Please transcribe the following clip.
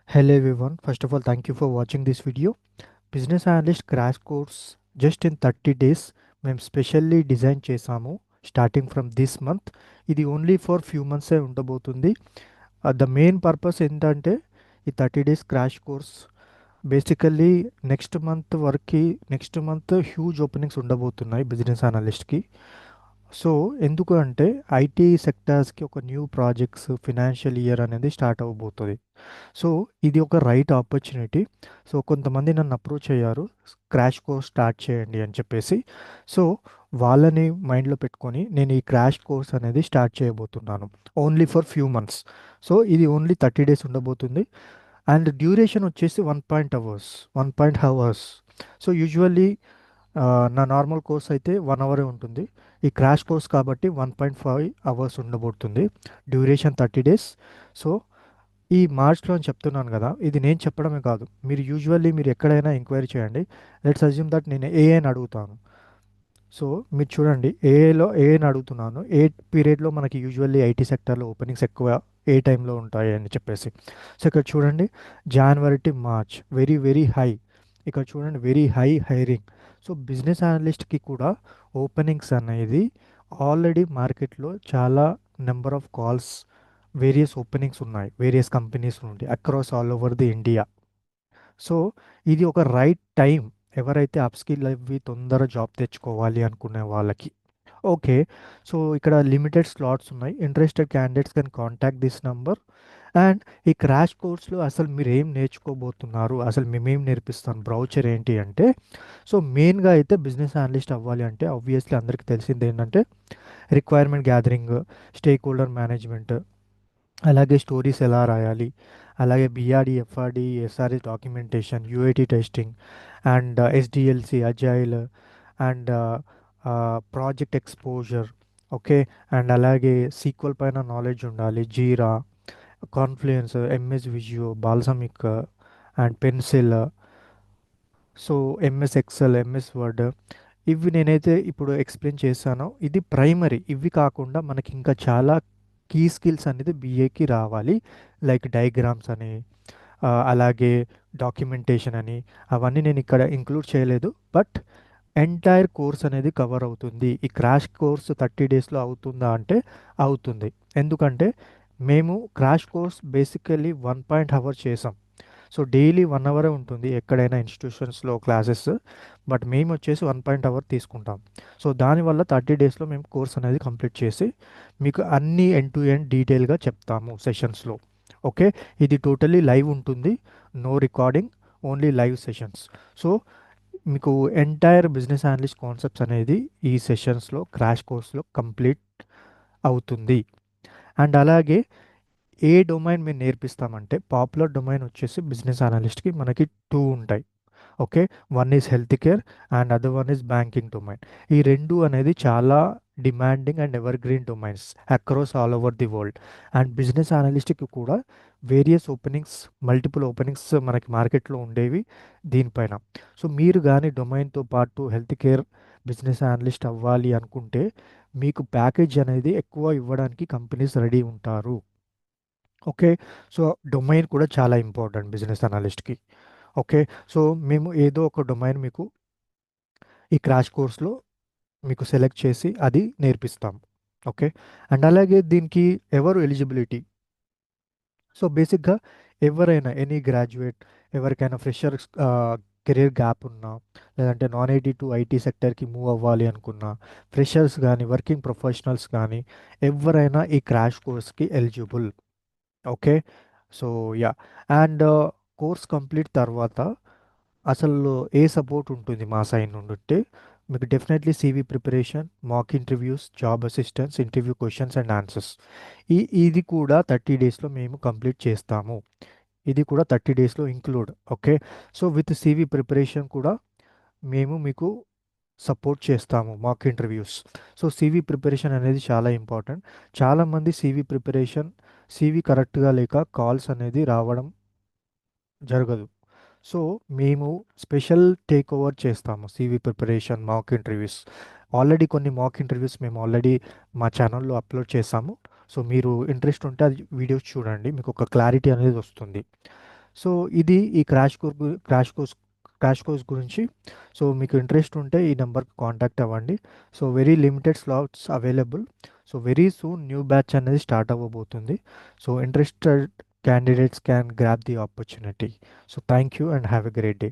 Hello everyone. First of all, thank you for watching this video. Business Analyst Crash Course just in 30 days మేము specially design చేసాము starting from this month. ఇది only for few మంత్సే ఉండబోతుంది. The main purpose ఏంటంటే ఈ 30 days crash course basically next month huge openings ఉండబోతున్నాయి business అనలిస్ట్కి. So ఎందుకు అంటే IT సెక్టార్స్కి ఒక న్యూ ప్రాజెక్ట్స్ ఫినాన్షియల్ ఇయర్ అనేది స్టార్ట్ అవ్వబోతుంది. సో ఇది ఒక రైట్ ఆపర్చునిటీ. సో కొంతమంది నన్ను అప్రోచ్ అయ్యారు, క్రాష్ కోర్స్ స్టార్ట్ చేయండి అని చెప్పేసి. సో వాళ్ళని మైండ్లో పెట్టుకొని నేను ఈ క్రాష్ కోర్స్ అనేది స్టార్ట్ చేయబోతున్నాను only for few months. So ఇది ఓన్లీ 30 డేస్ ఉండబోతుంది అండ్ డ్యూరేషన్ వచ్చేసి 1.5 అవర్స్. సో యూజువల్లీ నా నార్మల్ కోర్స్ అయితే 1 అవరే ఉంటుంది. ఈ క్రాష్ కోర్స్ కాబట్టి 1.5 అవర్స్ ఉండబోతుంది. Duration 30 days. సో ఈ మార్చ్‌లో అని చెప్తున్నాను గదా! ఇది నేను చెప్పడమే కాదు. మీరు ఎక్కడైనా ఎంక్వైరీ చేయండి. లెట్స్ అజ్యూమ్ దట్ నేను ఏఐని అడుగుతాను. సో మీరు చూడండి, ఏఐని అడుగుతున్నాను. ఏ పీరియడ్‌లో మనకి యూజువల్లీ ఐటీ సెక్టార్‌లో ఓపెనింగ్స్ ఎక్కువ ఏ టైంలో ఉంటాయి అని చెప్పేసి. సో ఇక్కడ చూడండి, January to March very very high. ఇక్కడ చూడండి very high hiring. So business అనలిస్ట్‌కి కూడా ఓపెనింగ్స్ అనేది ఆల్రెడీ మార్కెట్‌లో చాలా number of calls, various openings ఉన్నాయి వేరియస్ కంపెనీస్ నుండి across all over the India. So ఇది ఒక రైట్ టైం ఎవరైతే అప్‌స్కిల్ అవ్వి తొందర జాబ్ తెచ్చుకోవాలి అనుకునే వాళ్ళకి. ఓకే. సో ఇక్కడ లిమిటెడ్ స్లాట్స్ ఉన్నాయి. Interested candidates can contact this number. And ఈ క్రాష్ కోర్స్‌లో అసలు మీరేం నేర్చుకోబోతున్నారు? అసలు మేమేం నేర్పిస్తాం? బ్రౌచర్ ఏంటి అంటే, సో మెయిన్‌గా అయితే బిజినెస్ అనలిస్ట్ అవ్వాలి అంటే ఆబ్వియస్లీ అందరికీ తెలిసిందేంటంటే requirement gathering, stakeholder management, అలాగే స్టోరీస్ ఎలా రాయాలి, అలాగే BRD, FRD, SRS documentation, UIT testing and SDLC, agile and project exposure. Okay. And అలాగే సీక్వెల్ పైన నాలెడ్జ్ ఉండాలి, Jira, Confluence, MS Visio, Balsamiq and pencil. So MS Excel, MS Word, ఇవి నేనైతే ఇప్పుడు ఎక్స్ప్లెయిన్ చేశానో ఇది ప్రైమరీ. ఇవి కాకుండా మనకి ఇంకా చాలా కీ స్కిల్స్ అనేది బీఏకి రావాలి. లైక్ డయాగ్రామ్స్ అని, అలాగే డాక్యుమెంటేషన్ అని, అవన్నీ నేను ఇక్కడ ఇంక్లూడ్ చేయలేదు. బట్ ఎంటైర్ కోర్స్ అనేది కవర్ అవుతుంది. ఈ క్రాష్ కోర్స్ 30 డేస్లో అవుతుందా అంటే అవుతుంది. ఎందుకంటే మేము క్రాష్ కోర్స్ బేసికల్లీ 1.5 అవర్ చేసాం. సో డైలీ 1 అవరే ఉంటుంది ఎక్కడైనా ఇన్స్టిట్యూషన్స్లో క్లాసెస్. బట్ మేము వచ్చేసి 1.5 అవర్ తీసుకుంటాం. సో దానివల్ల 30 డేస్లో మేము కోర్స్ అనేది కంప్లీట్ చేసి మీకు అన్ని ఎండ్ టు ఎండ్ డీటెయిల్గా చెప్తాము సెషన్స్లో. ఓకే. ఇది టోటల్లీ లైవ్ ఉంటుంది, no recording, only live sessions. So మీకు ఎంటైర్ బిజినెస్ అనలిస్ట్ కాన్సెప్ట్స్ అనేది ఈ సెషన్స్లో క్రాష్ కోర్స్లో కంప్లీట్ అవుతుంది. అండ్ అలాగే ఏ డొమైన్ మేము నేర్పిస్తామంటే పాపులర్ డొమైన్ వచ్చేసి బిజినెస్ అనలిస్ట్కి మనకి 2 ఉంటాయి. ఓకే. One is health care and other one is banking domain. ఈ రెండు అనేది చాలా demanding and evergreen domains across all over the world. And business అనలిస్ట్కి కూడా వేరియస్ ఓపెనింగ్స్, మల్టిపుల్ ఓపెనింగ్స్ మనకి మార్కెట్లో ఉండేవి దీనిపైన. సో మీరు కానీ డొమైన్తో పాటు హెల్త్ కేర్ బిజినెస్ అనలిస్ట్ అవ్వాలి అనుకుంటే మీకు ప్యాకేజ్ అనేది ఎక్కువ ఇవ్వడానికి కంపెనీస్ రెడీ ఉంటారు. ఓకే. సో డొమైన్ కూడా చాలా ఇంపార్టెంట్ బిజినెస్ అనలిస్ట్కి. ఓకే. సో మేము ఏదో ఒక డొమైన్ మీకు ఈ క్రాష్ కోర్స్లో మీకు సెలెక్ట్ చేసి అది నేర్పిస్తాం. ఓకే. అండ్ అలాగే దీనికి ఎవరు ఎలిజిబిలిటీ? సో బేసిక్గా ఎవరైనా ఎనీ గ్రాడ్యుయేట్, ఎవరికైనా ఫ్రెషర్స్ కెరీర్ గ్యాప్ ఉన్నా, లేదంటే నాన్ ఐటీ టు ఐటీ సెక్టర్కి మూవ్ అవ్వాలి అనుకున్నా, ఫ్రెషర్స్ కానీ వర్కింగ్ ప్రొఫెషనల్స్ కానీ ఎవరైనా ఈ క్రాష్ కోర్స్కి eligible. Okay. So yeah! And course complete తర్వాత అసలు ఏ సపోర్ట్ ఉంటుంది మా సైడ్ నుండి మీకు definitely CV preparation, mock interviews, job assistance, interview questions and answers. ఇది కూడా 30 డేస్లో మేము కంప్లీట్ చేస్తాము. ఇది కూడా 30 డేస్లో include. Okay. So with CV preparation కూడా మేము మీకు సపోర్ట్ చేస్తాము, mock interviews. So CV preparation అనేది చాలా ఇంపార్టెంట్. చాలామంది సీవీ కరెక్ట్గా లేక కాల్స్ అనేది రావడం జరగదు. సో మేము స్పెషల్ టేక్ ఓవర్ చేస్తాము CV preparation, mock interviews. Already కొన్ని మాక్ ఇంటర్వ్యూస్ మేము ఆల్రెడీ మా ఛానల్లో అప్లోడ్ చేసాము. సో మీరు ఇంట్రెస్ట్ ఉంటే అది వీడియోస్ చూడండి, మీకు ఒక క్లారిటీ అనేది వస్తుంది. సో ఇది ఈ క్రాష్ కోర్స్ గురించి. సో మీకు ఇంట్రెస్ట్ ఉంటే ఈ నెంబర్కి కాంటాక్ట్ అవ్వండి. So very limited slots available. So very soon new batch అనేది స్టార్ట్ అవ్వబోతుంది. So interested candidates can grab the opportunity. So thank you and have a great day.